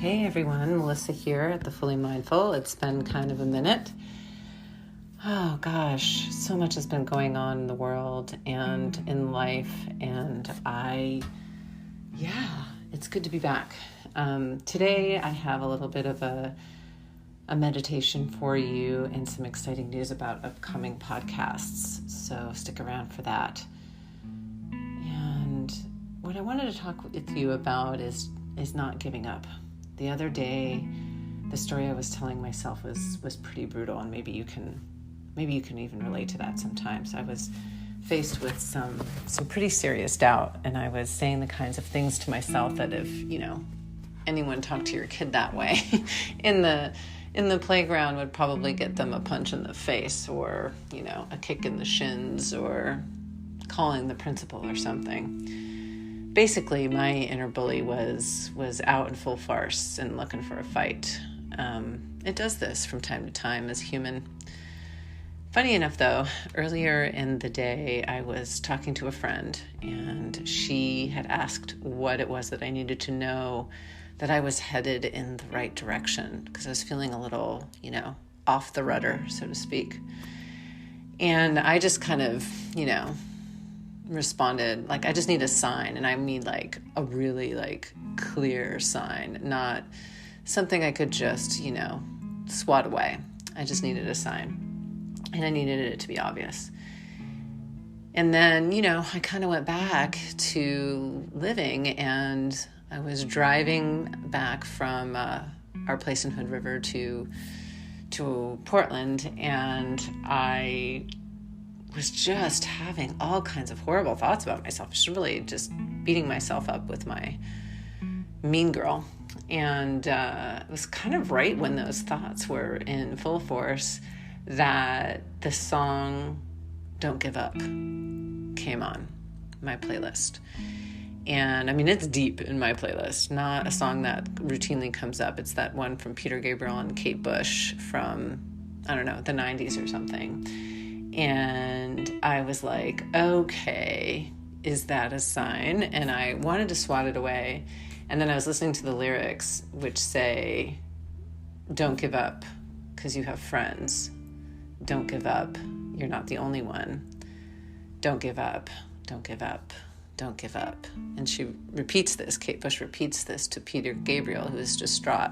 Hey everyone, Melissa here at the Fully Mindful. It's been kind of a minute. Oh gosh, so much has been going on in the world and in life, and it's good to be back. Today I have a little bit of a meditation for you and some exciting news about upcoming podcasts, so stick around for that. And what I wanted to talk with you about is not giving up. The other day, the story I was telling myself was pretty brutal, and maybe you can even relate to that sometimes. I was faced with some pretty serious doubt, and I was saying the kinds of things to myself that if, anyone talked to your kid that way in the playground would probably get them a punch in the face or, a kick in the shins or calling the principal or something. Basically, my inner bully was out in full farce and looking for a fight. It does this from time to time as human. Funny enough, though, earlier in the day, I was talking to a friend, and she had asked what it was that I needed to know that I was headed in the right direction, because I was feeling a little, off the rudder, so to speak. And I just kind of, responded, I just need a sign, and I mean a really clear sign, not something I could just, swat away. I just needed a sign, and I needed it to be obvious. And then, I kind of went back to living, and I was driving back from our place in Hood River to Portland, and I was just having all kinds of horrible thoughts about myself. Just really just beating myself up with my mean girl. And it was kind of right when those thoughts were in full force that the song Don't Give Up came on my playlist. And it's deep in my playlist, not a song that routinely comes up. It's that one from Peter Gabriel and Kate Bush from, the 90s or something. And I was like, okay, is that a sign? And I wanted to swat it away. And then I was listening to the lyrics, which say, don't give up because you have friends. Don't give up. You're not the only one. Don't give up. Don't give up. Don't give up. And she repeats this. Kate Bush repeats this to Peter Gabriel, who is distraught.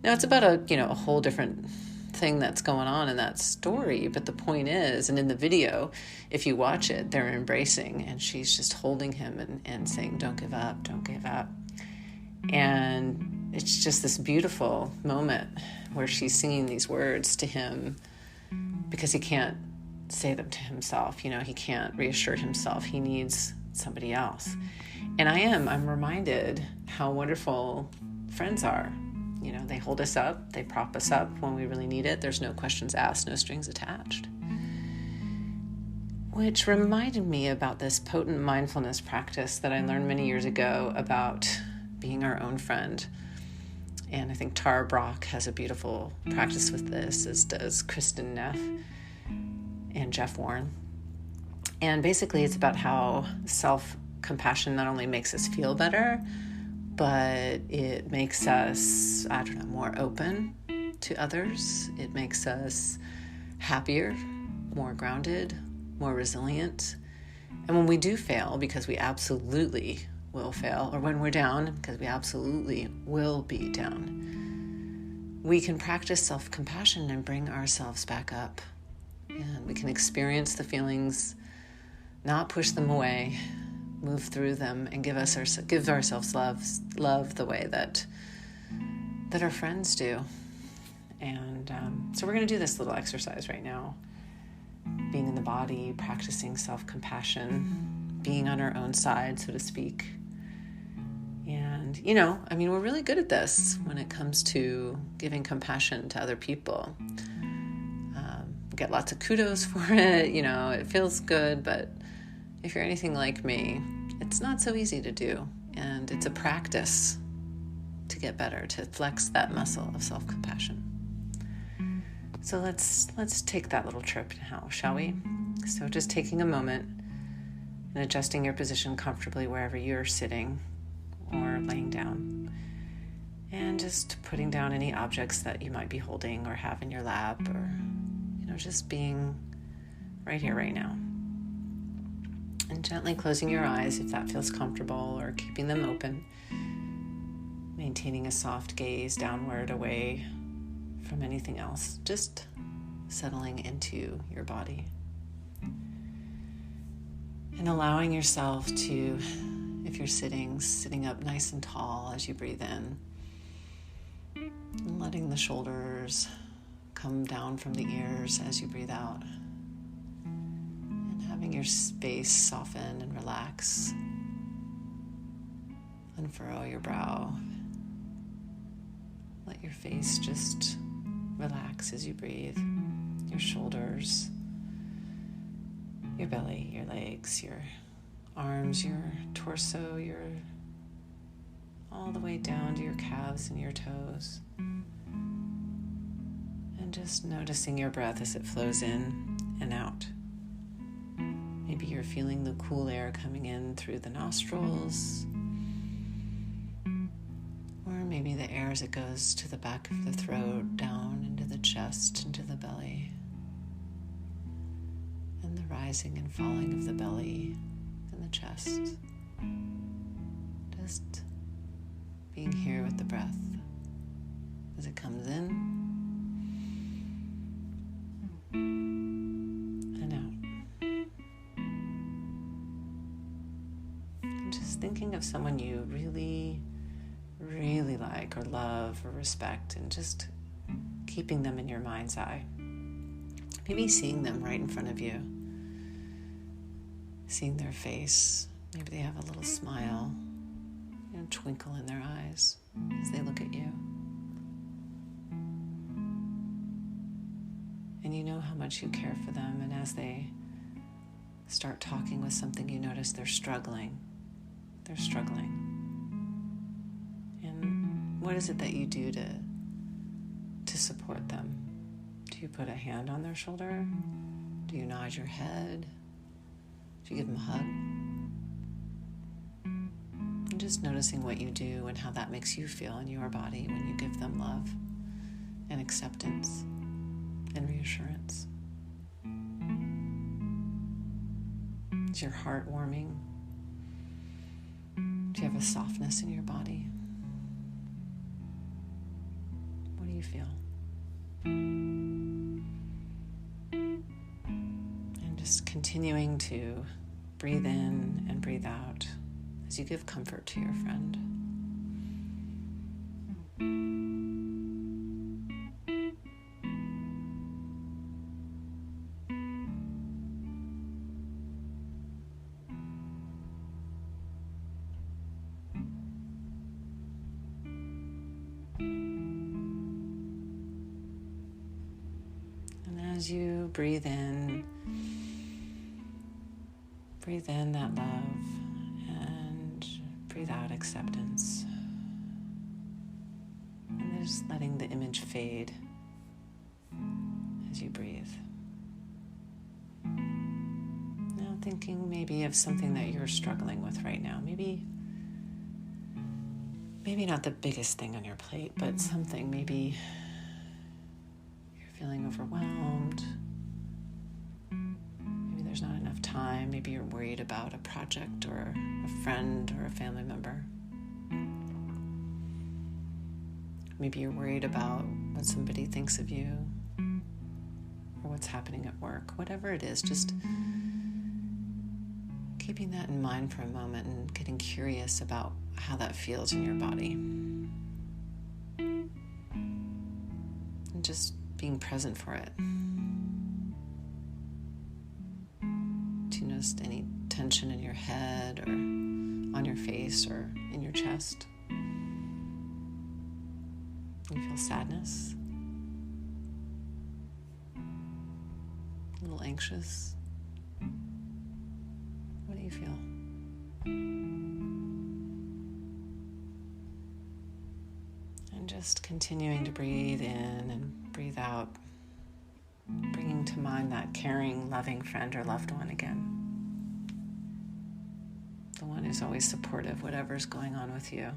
Now, it's about a whole different thing that's going on in that story, but the point is, and in the video, if you watch it, they're embracing, and she's just holding him and saying, don't give up, don't give up. And it's just this beautiful moment where she's singing these words to him because he can't say them to himself. He can't reassure himself. He needs somebody else. And I'm reminded how wonderful friends are. They hold us up, they prop us up when we really need it. There's no questions asked, no strings attached. Which reminded me about this potent mindfulness practice that I learned many years ago about being our own friend. And I think Tara Brach has a beautiful practice with this, as does Kristen Neff and Jeff Warren. And basically it's about how self-compassion not only makes us feel better, but it makes us, more open to others. It makes us happier, more grounded, more resilient. And when we do fail, because we absolutely will fail, or when we're down, because we absolutely will be down, we can practice self-compassion and bring ourselves back up. And we can experience the feelings, not push them away, move through them, and give ourselves love the way that our friends do. And so we're going to do this little exercise right now, being in the body, practicing self-compassion, being on our own side, so to speak. And we're really good at this when it comes to giving compassion to other people. Get lots of kudos for it. It feels good, but if you're anything like me, it's not so easy to do, and it's a practice to get better, to flex that muscle of self-compassion. So let's take that little trip now, shall we? So just taking a moment and adjusting your position comfortably wherever you're sitting or laying down. And just putting down any objects that you might be holding or have in your lap, or, just being right here, right now. And gently closing your eyes if that feels comfortable, or keeping them open, maintaining a soft gaze downward away from anything else, just settling into your body. And allowing yourself to, if you're sitting up nice and tall as you breathe in, and letting the shoulders come down from the ears as you breathe out. And having your space soften and relax. Unfurrow your brow. Let your face just relax as you breathe. Your shoulders, your belly, your legs, your arms, your torso, all the way down to your calves and your toes. And just noticing your breath as it flows in and out. Maybe you're feeling the cool air coming in through the nostrils, or maybe the air as it goes to the back of the throat, down into the chest, into the belly, and the rising and falling of the belly and the chest. Just being here with the breath as it comes in and out. And just thinking of someone you really, really like or love or respect, and just keeping them in your mind's eye. Maybe seeing them right in front of you, seeing their face. Maybe they have a little smile, twinkle in their eyes as they look at you. And you know how much you care for them, and as they start talking with something, you notice they're struggling. They're struggling. And what is it that you do to support them? Do you put a hand on their shoulder? Do you nod your head? Do you give them a hug? And just noticing what you do and how that makes you feel in your body when you give them love and acceptance and reassurance. Is your heart warming? Do you have a softness in your body? What do you feel? And just continuing to breathe in and breathe out as you give comfort to your friend. As you breathe in that love, and breathe out acceptance. And just letting the image fade as you breathe. Now thinking maybe of something that you're struggling with right now. Maybe not the biggest thing on your plate, but something. Maybe feeling overwhelmed. Maybe there's not enough time. Maybe you're worried about a project or a friend or a family member. Maybe you're worried about what somebody thinks of you or what's happening at work. Whatever it is, just keeping that in mind for a moment and getting curious about how that feels in your body. And just being present for it. Do you notice any tension in your head or on your face or in your chest? You feel sadness? A little anxious? What do you feel? And just continuing to breathe in and breathe out, bringing to mind that caring, loving friend or loved one again. The one who's always supportive, whatever's going on with you.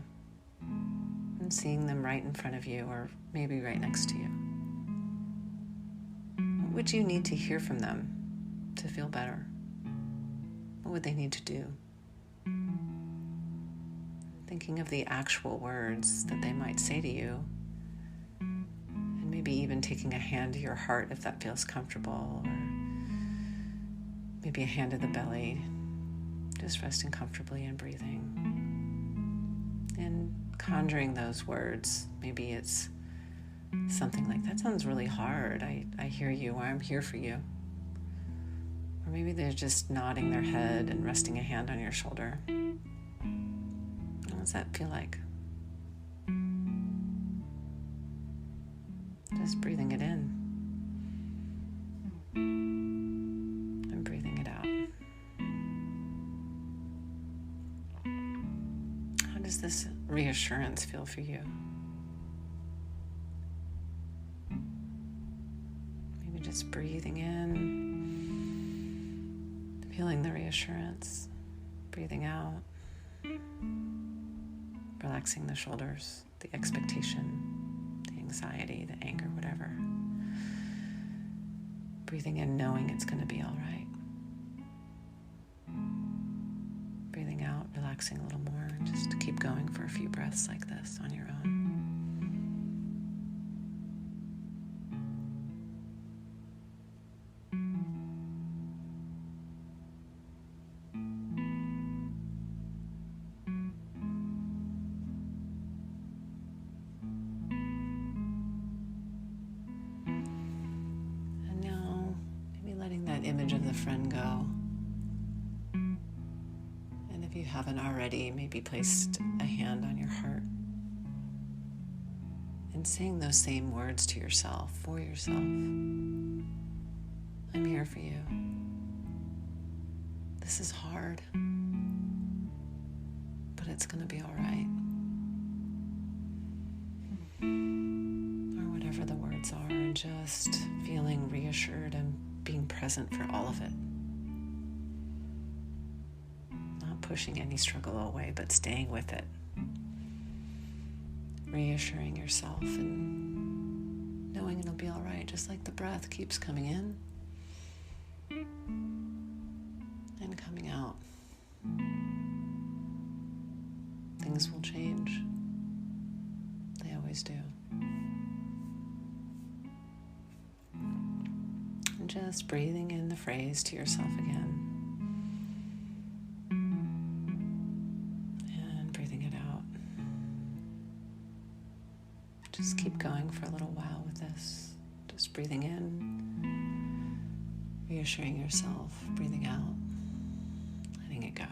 and seeing them right in front of you or maybe right next to you. What would you need to hear from them to feel better? What would they need to do? Thinking of the actual words that they might say to you, and maybe even taking a hand to your heart if that feels comfortable, or maybe a hand to the belly, just resting comfortably and breathing. And conjuring those words. Maybe it's something like, that sounds really hard. I hear you, or I'm here for you. Or maybe they're just nodding their head and resting a hand on your shoulder. What does that feel like? Just breathing it in and breathing it out. How does this reassurance feel for you? Maybe just breathing in, feeling the reassurance, breathing out, relaxing the shoulders, the expectation, the anxiety, the anger, whatever. Breathing in, knowing it's going to be all right. Breathing out, relaxing a little more, just to keep going for a few breaths like this on your own. Image of the friend go. And if you haven't already, maybe placed a hand on your heart and saying those same words to yourself, for yourself. I'm here for you. This is hard, but it's going to be all right. Or whatever the words are, and just feeling reassured and being present for all of it. Not pushing any struggle away, but staying with it. Reassuring yourself and knowing it'll be all right, just like the breath keeps coming in and coming out. Things will change. They always do. Just breathing in the phrase to yourself again. And breathing it out. Just keep going for a little while with this. Just breathing in, reassuring yourself, breathing out, letting it go.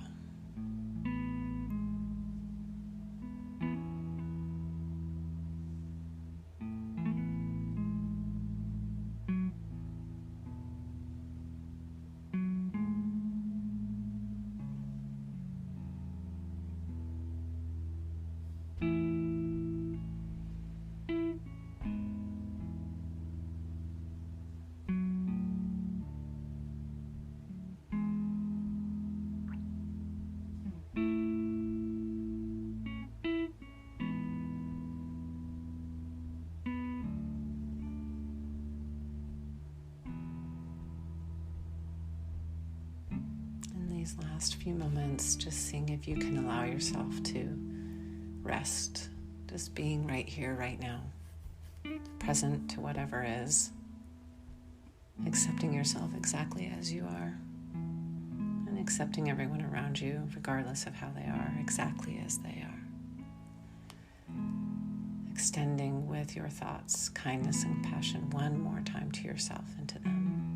These last few moments, just seeing if you can allow yourself to rest, just being right here, right now, present to whatever is, accepting yourself exactly as you are, and accepting everyone around you, regardless of how they are, exactly as they are. Extending with your thoughts, kindness and compassion one more time to yourself and to them.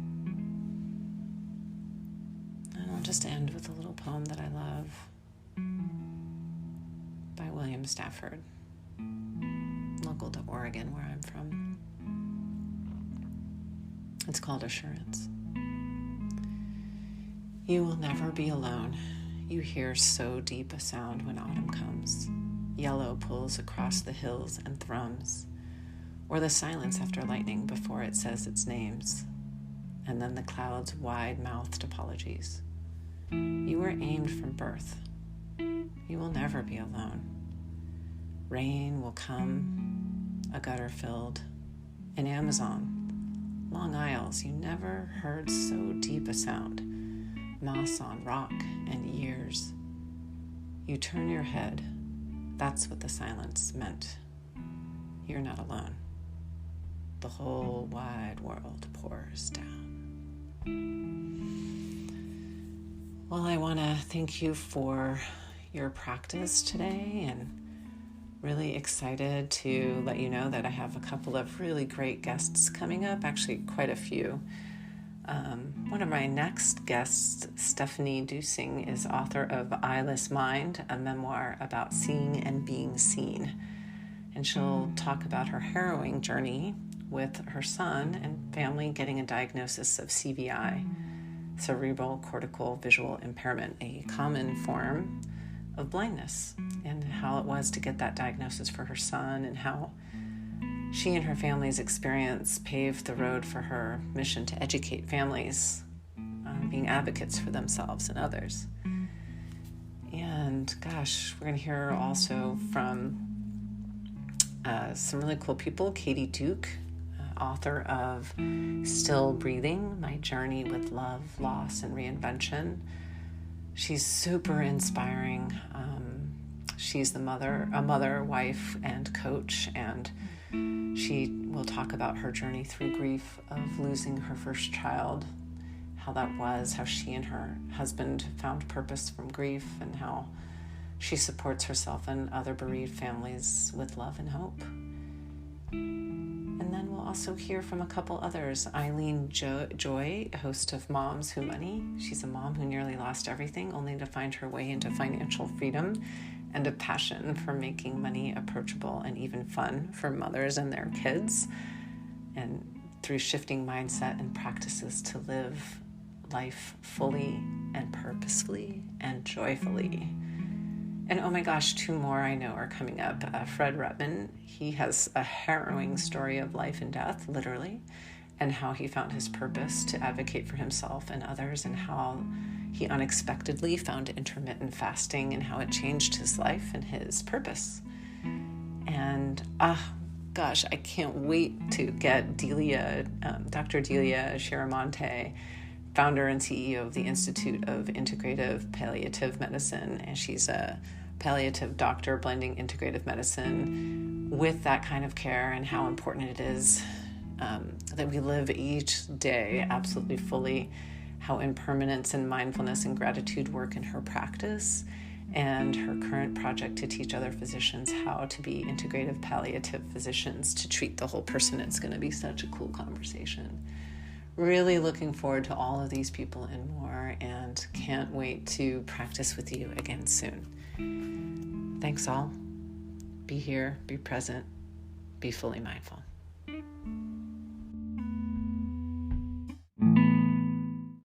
I'll just end with a little poem that I love by William Stafford, local to Oregon, where I'm from. It's called Assurance. You will never be alone. You hear so deep a sound when autumn comes. Yellow pulls across the hills and thrums, or the silence after lightning before it says its names, and then the clouds' wide-mouthed apologies. You were aimed from birth. You will never be alone. Rain will come, a gutter filled. In Amazon, long aisles, you never heard so deep a sound. Moss on rock and ears. You turn your head. That's what the silence meant. You're not alone. The whole wide world pours down. Well, I want to thank you for your practice today, and really excited to let you know that I have a couple of really great guests coming up, actually quite a few. One of my next guests, Stephanie Dusing, is author of Eyeless Mind, a memoir about seeing and being seen. And she'll talk about her harrowing journey with her son and family getting a diagnosis of CVI, cerebral cortical visual impairment, a common form of blindness, and how it was to get that diagnosis for her son, and how she and her family's experience paved the road for her mission to educate families, being advocates for themselves and others. And gosh, we're going to hear also from some really cool people. Katie Duke, author of Still Breathing, My Journey with Love, Loss, and Reinvention. She's super inspiring. She's a mother, wife, and coach, and she will talk about her journey through grief of losing her first child, how that was, how she and her husband found purpose from grief, and how she supports herself and other bereaved families with love and hope. And then we'll also hear from a couple others. Eileen Joy, host of Moms Who Money. She's a mom who nearly lost everything only to find her way into financial freedom and a passion for making money approachable and even fun for mothers and their kids, and through shifting mindset and practices to live life fully and purposefully and joyfully. And oh my gosh, two more I know are coming up. Fred Rutman, he has a harrowing story of life and death, literally, and how he found his purpose to advocate for himself and others, and how he unexpectedly found intermittent fasting and how it changed his life and his purpose. And gosh, I can't wait to get Dr. Delia Shiramonte, founder and CEO of the Institute of Integrative Palliative Medicine, and she's a palliative doctor blending integrative medicine with that kind of care, and how important it is that we live each day absolutely fully, how impermanence and mindfulness and gratitude work in her practice, and her current project to teach other physicians how to be integrative palliative physicians to treat the whole person. It's going to be such a cool conversation. Really looking forward to all of these people and more, and can't wait to practice with you again soon. Thanks all. Be here, be present, be fully mindful.